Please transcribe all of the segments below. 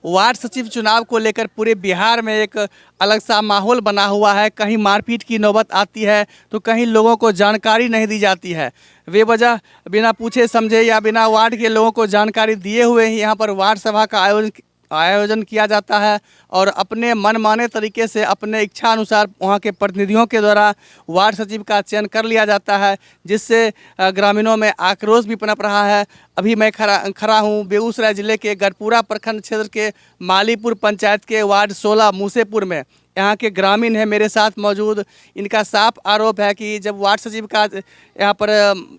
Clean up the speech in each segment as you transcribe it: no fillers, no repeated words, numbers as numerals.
Ward सचिव चुनाव को लेकर पूरे बिहार में एक अलग सा माहौल बना हुआ है। कहीं मारपीट की नौबत आती है तो कहीं लोगों को जानकारी नहीं दी जाती है। बेवजह बिना पूछे समझे या बिना वार्ड के लोगों को जानकारी दिए हुए ही यहाँ पर वार्ड सभा का आयोजन किया जाता है और अपने मनमाने तरीके से अपने इच्छा अनुसार वहाँ के प्रतिनिधियों के द्वारा वार्ड सचिव का चयन कर लिया जाता है, जिससे ग्रामीणों में आक्रोश भी पनप रहा है। अभी मैं खड़ा हूँ बेगूसराय ज़िले के गढ़पुरा प्रखंड क्षेत्र के मालीपुर पंचायत के वार्ड 16 मूसेपुर में। यहाँ के ग्रामीण है मेरे साथ मौजूद। इनका साफ आरोप है कि जब वार्ड सचिव का यहाँ पर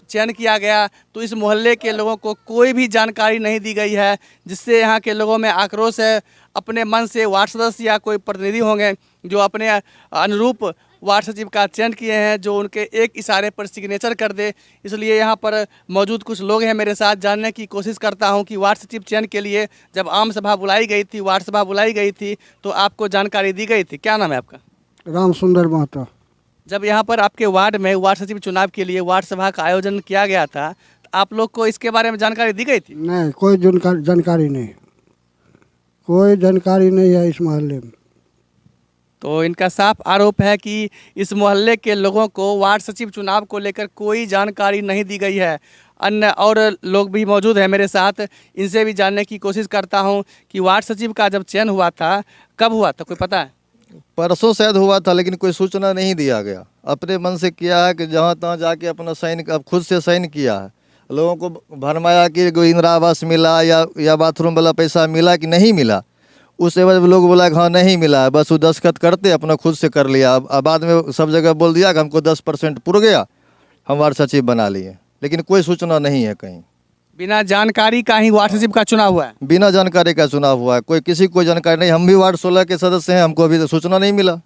चयन किया गया तो इस मोहल्ले के लोगों को कोई भी जानकारी नहीं दी गई है, जिससे यहाँ के लोगों में आक्रोश है। अपने मन से वार्ड सदस्य या कोई प्रतिनिधि होंगे जो अपने अनुरूप वार्ड सचिव का चयन किए हैं, जो उनके एक इशारे पर सिग्नेचर कर दे। इसलिए यहाँ पर मौजूद कुछ लोग हैं मेरे साथ, जानने की कोशिश करता हूँ कि वार्ड सचिव चयन के लिए जब आम सभा बुलाई गई थी, वार्ड सभा बुलाई गई थी, तो आपको जानकारी दी गई थी। क्या नाम है आपका? राम सुंदर महतो। जब यहाँ पर आपके वार्ड में वार्ड सचिव चुनाव के लिए वार्ड सभा का आयोजन किया गया था, तो आप लोग को इसके बारे में जानकारी दी गई थी? नहीं, कोई जानकारी नहीं, कोई जानकारी नहीं है इस मोहल्ले में। तो इनका साफ आरोप है कि इस मोहल्ले के लोगों को वार्ड सचिव चुनाव को लेकर कोई जानकारी नहीं दी गई है। अन्य और लोग भी मौजूद हैं मेरे साथ, इनसे भी जानने की कोशिश करता हूं कि वार्ड सचिव का जब चयन हुआ था, कब हुआ था, कोई पता है? परसों शायद हुआ था, लेकिन कोई सूचना नहीं दिया गया। अपने मन से किया है कि जहाँ तहाँ जाके अपना साइन अब खुद से साइन किया है। लोगों को भरमाया कि इंदिरा आवास मिला या बाथरूम वाला पैसा मिला कि नहीं मिला। उसके बाद लोग बोला कि हाँ नहीं मिला है, बस वो दस्तखत करते अपना खुद से कर लिया। अब बाद में सब जगह बोल दिया कि हमको 10% पुर गया, हम वार्ड सचिव बना लिए, लेकिन कोई सूचना नहीं है कहीं। बिना जानकारी का ही वार्ड सचिव का चुनाव हुआ है? बिना जानकारी का चुनाव हुआ है, किसी को जानकारी नहीं। हम भी वार्ड 16 के सदस्य हैं, हमको अभी सूचना नहीं मिला।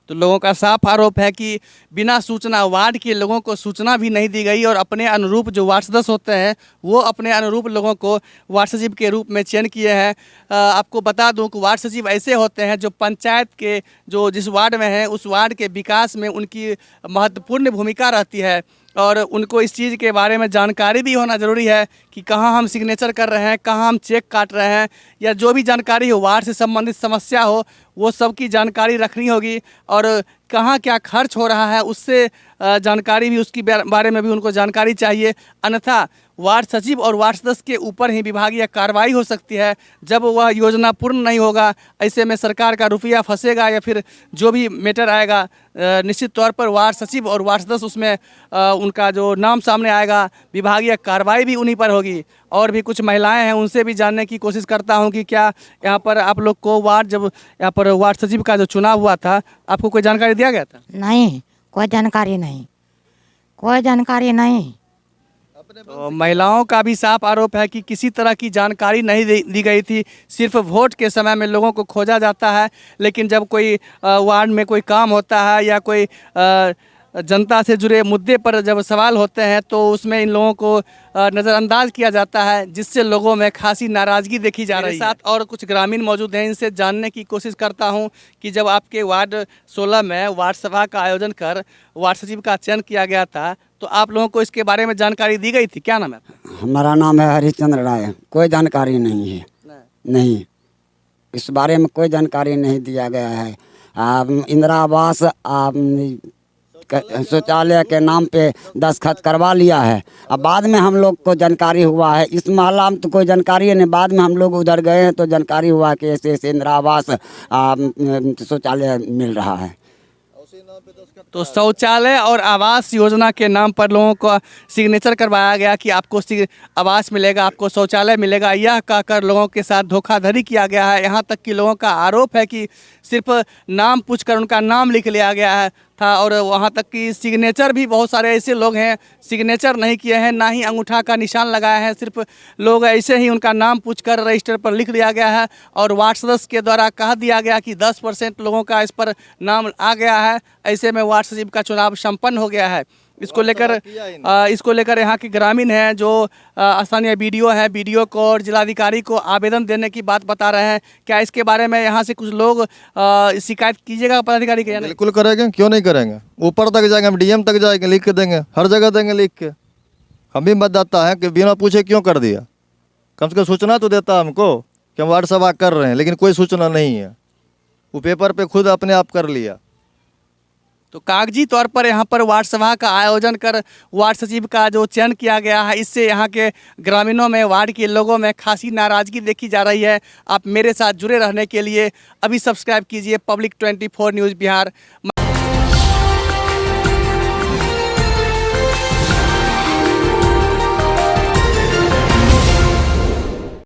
तो लोगों का साफ आरोप है कि बिना सूचना वार्ड के लोगों को सूचना भी नहीं दी गई और अपने अनुरूप जो वार्ड सदस्य होते हैं वो अपने अनुरूप लोगों को वार्ड सचिव के रूप में चयन किए हैं। आपको बता दूं कि वार्ड सचिव ऐसे होते हैं जो पंचायत के जो जिस वार्ड में हैं उस वार्ड के विकास में उनकी महत्वपूर्ण भूमिका रहती है और उनको इस चीज़ के बारे में जानकारी भी होना ज़रूरी है कि कहाँ हम सिग्नेचर कर रहे हैं, कहाँ हम चेक काट रहे हैं, या जो भी जानकारी हो वार्ड से संबंधित समस्या हो वो सब की जानकारी रखनी होगी और कहाँ क्या खर्च हो रहा है उससे जानकारी भी, उसकी बारे में भी उनको जानकारी चाहिए। अन्यथा वार्ड सचिव और वार्ड सदस्य के ऊपर ही विभागीय कार्रवाई हो सकती है जब वह योजना पूर्ण नहीं होगा। ऐसे में सरकार का रुपया फंसेगा या फिर जो भी मैटर आएगा, निश्चित तौर पर वार्ड सचिव और वार्ड सदस्य उसमें उनका जो नाम सामने आएगा, विभागीय कार्रवाई भी उन्हीं पर होगी। और भी कुछ महिलाएं हैं, उनसे भी जानने की कोशिश करता हूं कि क्या यहाँ पर आप लोग को जब यहाँ पर वार्ड सचिव का जो चुनाव हुआ था, आपको कोई जानकारी दिया गया था? नहीं, कोई जानकारी नहीं, कोई जानकारी नहीं। तो महिलाओं का भी साफ आरोप है कि किसी तरह की जानकारी नहीं दी गई थी। सिर्फ वोट के समय में लोगों को खोजा जाता है, लेकिन जब कोई वार्ड में कोई काम होता है या कोई जनता से जुड़े मुद्दे पर जब सवाल होते हैं तो उसमें इन लोगों को नज़रअंदाज किया जाता है, जिससे लोगों में खासी नाराज़गी देखी जा रही है। साथ और कुछ ग्रामीण मौजूद हैं, इनसे जानने की कोशिश करता हूं कि जब आपके वार्ड 16 में वार्ड सभा का आयोजन कर वार्ड सचिव का चयन किया गया था तो आप लोगों को इसके बारे में जानकारी दी गई थी? क्या नाम है? हमारा नाम है हरिश्चंद्र राय। कोई जानकारी नहीं है, नहीं, इस बारे में कोई जानकारी नहीं दिया गया है। इंदिरा आवास शौचालय के नाम पे दस्तखत करवा लिया है। अब बाद में हम लोग को जानकारी हुआ है, इस मोहल्ला में तो कोई जानकारी नहीं। बाद में हम लोग उधर गए हैं तो जानकारी हुआ कि ऐसे ऐसे इंदिरा आवास शौचालय मिल रहा है। तो शौचालय और आवास योजना के नाम पर लोगों को सिग्नेचर करवाया गया कि आपको आवास मिलेगा, आपको शौचालय मिलेगा, यह कहकर लोगों के साथ धोखाधड़ी किया गया है। यहाँ तक कि लोगों का आरोप है कि सिर्फ नाम पूछकर उनका नाम लिख लिया गया था और वहाँ तक कि सिग्नेचर भी बहुत सारे ऐसे लोग हैं सिग्नेचर नहीं किए हैं, ना ही अंगूठा का निशान लगाया है। सिर्फ लोग ऐसे ही उनका नाम पूछकर रजिस्टर पर लिख लिया गया है और वार्ड सदस्य के द्वारा कह दिया गया कि 10% लोगों का इस पर नाम आ गया है। ऐसे में वार्ड सचिव का चुनाव संपन्न हो गया है। इसको लेकर यहाँ के ग्रामीण हैं जो स्थानीय बीडीओ हैं, बीडीओ को और जिलाधिकारी को आवेदन देने की बात बता रहे हैं। क्या इसके बारे में यहाँ से कुछ लोग शिकायत कीजिएगा पदाधिकारी के? बिल्कुल करेंगे, क्यों नहीं करेंगे। ऊपर तक जाएंगे, हम डीएम तक जाएंगे, लिख के देंगे, हर जगह देंगे लिख के। हम भी मतदाता है कि बिना पूछे क्यों कर दिया, कम से कम सूचना तो देता हमको कि हम वार्ड सभा कर रहे हैं, लेकिन कोई सूचना नहीं है। वो पेपर पे खुद अपने आप कर लिया। तो कागजी तौर पर यहाँ पर वार्ड सभा का आयोजन कर वार्ड सचिव का जो चयन किया गया है, इससे यहाँ के ग्रामीणों में, वार्ड के लोगों में खासी नाराज़गी देखी जा रही है। आप मेरे साथ जुड़े रहने के लिए अभी सब्सक्राइब कीजिए पब्लिक 24 न्यूज़ बिहार।